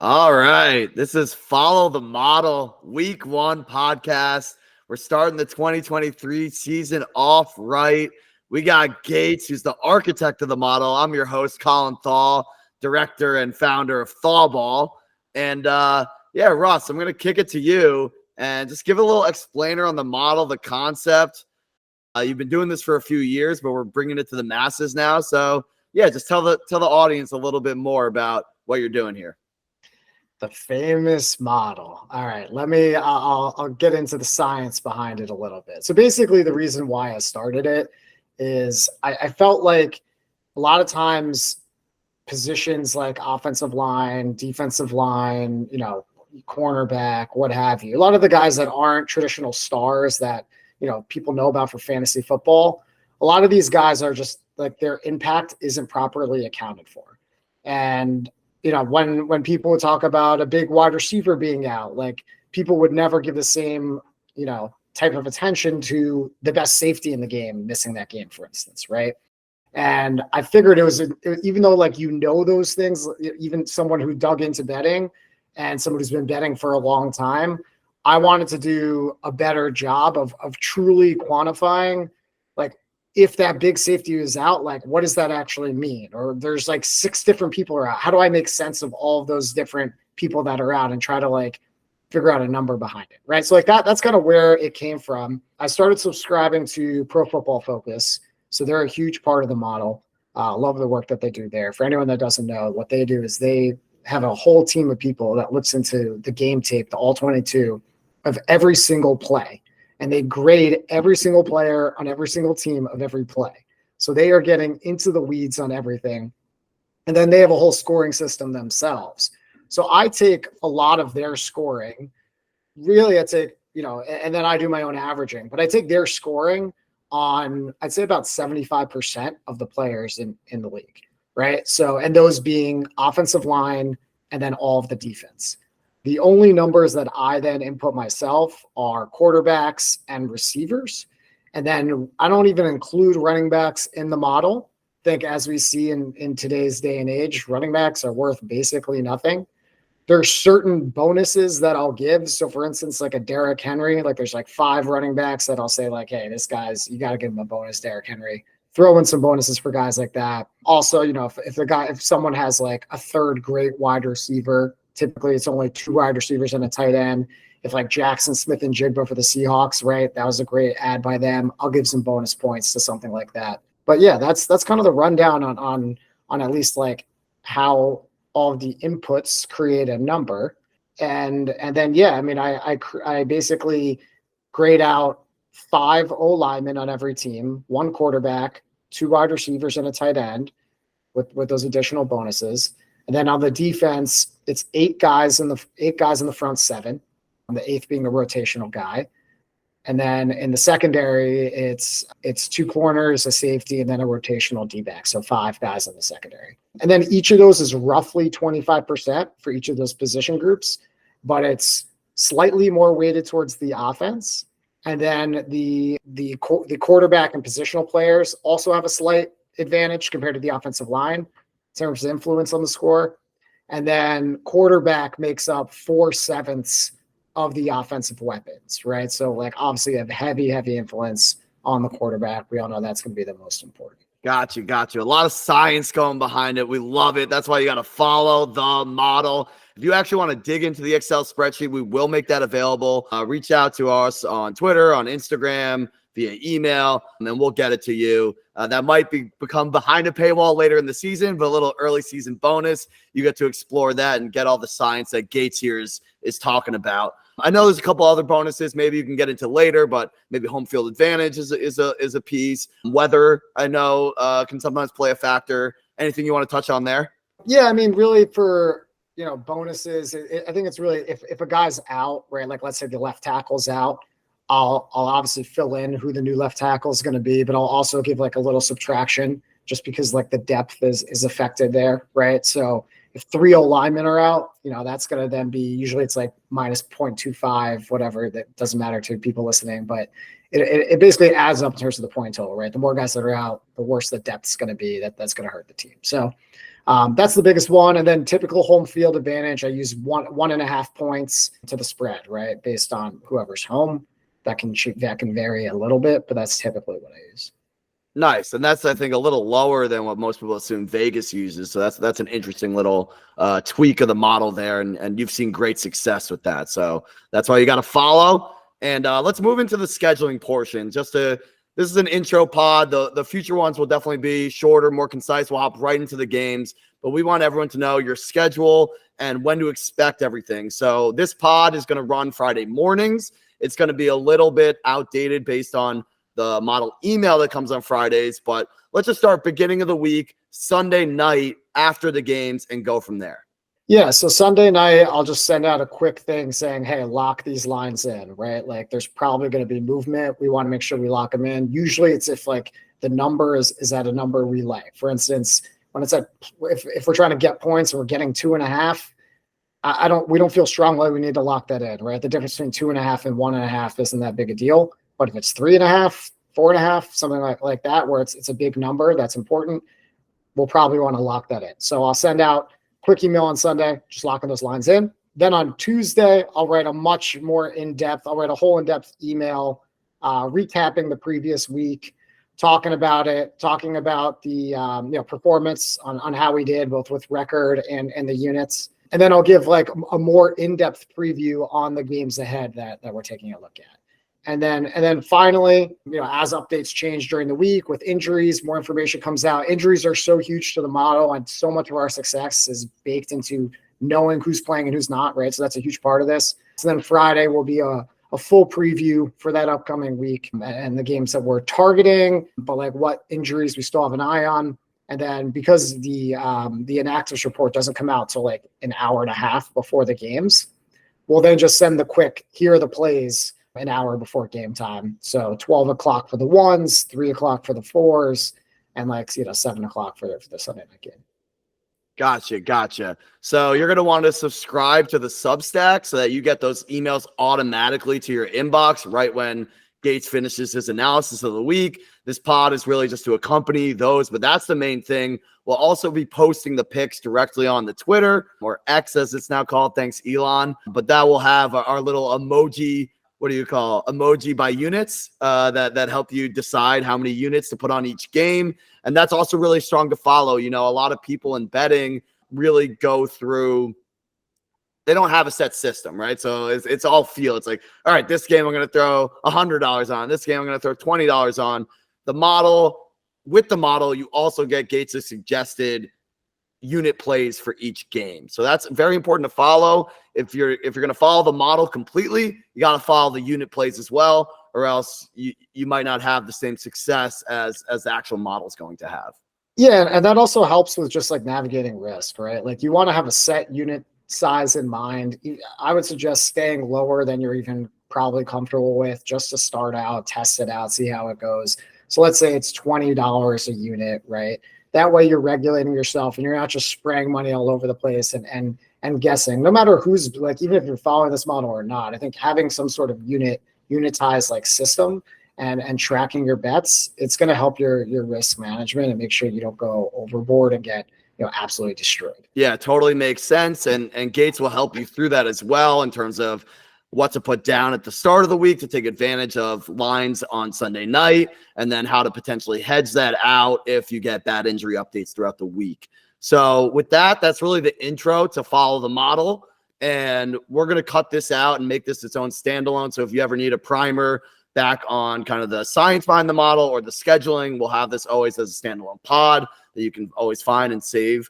All right. This is Follow the Model Week 1 podcast. We're starting the 2023 season off right. We got Gates, who's the architect of the model. I'm your host, Colin Thal, director and founder of Thawball. And Russ, I'm going to kick it to you and just give a little explainer on the model, the concept. You've been doing this for a few years, but we're bringing it to the masses now. So, just tell the audience a little bit more about what you're doing here. The famous model. All right, I'll get into the science behind it a little bit. So basically the reason why I started it is I felt like a lot of times positions like offensive line, defensive line, cornerback, what have you, a lot of the guys that aren't traditional stars that, people know about for fantasy football, a lot of these guys are just like their impact isn't properly accounted for. And when people would talk about a big wide receiver being out, like people would never give the same, type of attention to the best safety in the game, missing that game, for instance. Right. And I figured it was, even though those things, even someone who dug into betting and someone who's been betting for a long time, I wanted to do a better job of truly quantifying, like, if that big safety is out, like, what does that actually mean? Or there's like 6 different people are out. How do I make sense of all of those different people that are out and try to figure out a number behind it? Right. So that's kind of where it came from. I started subscribing to Pro Football Focus. So they're a huge part of the model. Love the work that they do there. For anyone that doesn't know, what they do is they have a whole team of people that looks into the game tape, the all 22 of every single play. And they grade every single player on every single team of every play. So they are getting into the weeds on everything. And then they have a whole scoring system themselves. So I take a lot of their scoring. Really, I take, and then I do my own averaging. But I take their scoring on, I'd say, about 75% of the players in the league. Right. So, and those being offensive line and then all of the defense. The only numbers that I then input myself are quarterbacks and receivers. And then I don't even include running backs in the model. I think, as we see in today's day and age, running backs are worth basically nothing. There's certain bonuses that I'll give. So for instance, like a Derrick Henry, there's 5 running backs that I'll say hey, this guy's, you got to give him a bonus, Derrick Henry. Throw in some bonuses for guys like that. Also, if someone has a third great wide receiver, typically it's only 2 wide receivers and a tight end. If Jackson Smith and Jigba for the Seahawks, right, that was a great ad by them, I'll give some bonus points to something like that. But yeah, that's kind of the rundown on at least how all of the inputs create a number. And then, I basically grade out 5 O-linemen on every team, 1 quarterback, 2 wide receivers and a tight end with those additional bonuses. And then on the defense, it's 8 guys in the front 7, the 8th being the rotational guy. And then in the secondary, it's 2 corners, a safety, and then a rotational D-back. So 5 guys in the secondary. And then each of those is roughly 25% for each of those position groups, but it's slightly more weighted towards the offense. And then the quarterback and positional players also have a slight advantage compared to the offensive line in terms of influence on the score. And then quarterback makes up 4/7 of the offensive weapons, right? So obviously you have heavy influence on the quarterback. We all know that's going to be the most important. Got you. A lot of science going behind it. We love it. That's why you got to follow the model. If you actually want to dig into the Excel spreadsheet, we will make that available. Reach out to us on Twitter, on Instagram, via email, and then we'll get it to you. That might become behind a paywall later in the season, but a little early season bonus. You get to explore that and get all the science that Gates here is talking about. I know there's a couple other bonuses maybe you can get into later, but maybe home field advantage is a piece. Weather, I know, can sometimes play a factor. Anything you want to touch on there? Yeah, really for bonuses, I think it's really if a guy's out, right? Let's say the left tackle's out, I'll obviously fill in who the new left tackle is going to be, but I'll also give a little subtraction just because the depth is affected there, right? So if 3 O-linemen are out, that's going to then be, usually it's minus 0.25, whatever. That doesn't matter to people listening, but it basically adds up in terms of the point total, right? The more guys that are out, the worse the depth is going to be. That's going to hurt the team. So That's the biggest one. And then typical home field advantage, I use 1.5 points to the spread, right? Based on whoever's home. That can vary a little bit, but that's typically what I use. Nice. And that's, I think, a little lower than what most people assume Vegas uses. So that's an interesting little tweak of the model there. And you've seen great success with that. So that's why you got to follow. And let's move into the scheduling portion. This is an intro pod. The future ones will definitely be shorter, more concise. We'll hop right into the games. But we want everyone to know your schedule and when to expect everything. So this pod is going to run Friday mornings. It's going to be a little bit outdated based on the model email that comes on Fridays, but let's just start beginning of the week, Sunday night after the games, and go from there. Yeah, so Sunday night, I'll just send out a quick thing saying, hey, lock these lines in, right? Like there's probably going to be movement. We want to make sure we lock them in. Usually it's if like the number is at a number we like. For instance, when it's if we're trying to get points and we're getting 2.5, we don't feel strongly we need to lock that in, right? The difference between 2.5 and 1.5 isn't that big a deal. But if it's 3.5, 4.5, something like that, where it's a big number that's important, we'll probably want to lock that in. So I'll send out quick email on Sunday, just locking those lines in. Then on Tuesday, I'll write a much more in-depth, I'll write a whole in-depth email recapping the previous week, talking about the performance on how we did, both with record and the units. And then I'll give like a more in-depth preview on the games ahead that we're taking a look at. And then finally, as updates change during the week with injuries, more information comes out. Injuries are so huge to the model, and so much of our success is baked into knowing who's playing and who's not, right? So that's a huge part of this. So then Friday will be a full preview for that upcoming week and the games that we're targeting, but like what injuries we still have an eye on. And then because the inactives report doesn't come out till like an hour and a half before the games, we'll then just send the quick, here are the plays an hour before game time. So 12 o'clock for the ones, 3 o'clock for the fours, and 7 o'clock for the Sunday night game. Gotcha. So you're going to want to subscribe to the Substack so that you get those emails automatically to your inbox right when Gates finishes his analysis of the week. This pod is really just to accompany those, but that's the main thing. We'll also be posting the picks directly on the Twitter, or X as it's now called. Thanks, Elon. But that will have our little emoji. What do you call emoji by units that help you decide how many units to put on each game. And that's also really strong to follow. A lot of people in betting really go through, they don't have a set system, right? So it's all feel. It's like, all right, this game I'm going to throw $100 on. This game I'm going to throw $20 on. With the model, you also get Gates' suggested unit plays for each game. So that's very important to follow. If you're going to follow the model completely, you got to follow the unit plays as well, or else you might not have the same success as the actual model is going to have. Yeah, and that also helps with just like navigating risk, right? Like you want to have a set unit size in mind. I would suggest staying lower than you're even probably comfortable with just to start out, test it out, see how it goes. So let's say it's $20 a unit, right? That way you're regulating yourself and you're not just spraying money all over the place and guessing. No matter who's like, even if you're following this model or not, I think having some sort of unitized like system and tracking your bets, it's going to help your risk management and make sure you don't go overboard and get absolutely destroyed. Yeah, totally makes sense. And Gates will help you through that as well in terms of what to put down at the start of the week to take advantage of lines on Sunday night, and then how to potentially hedge that out if you get bad injury updates throughout the week. So with that, that's really the intro to follow the model. And we're going to cut this out and make this its own standalone. So if you ever need a primer back on kind of the science behind the model or the scheduling, we'll have this always as a standalone pod that you can always find and save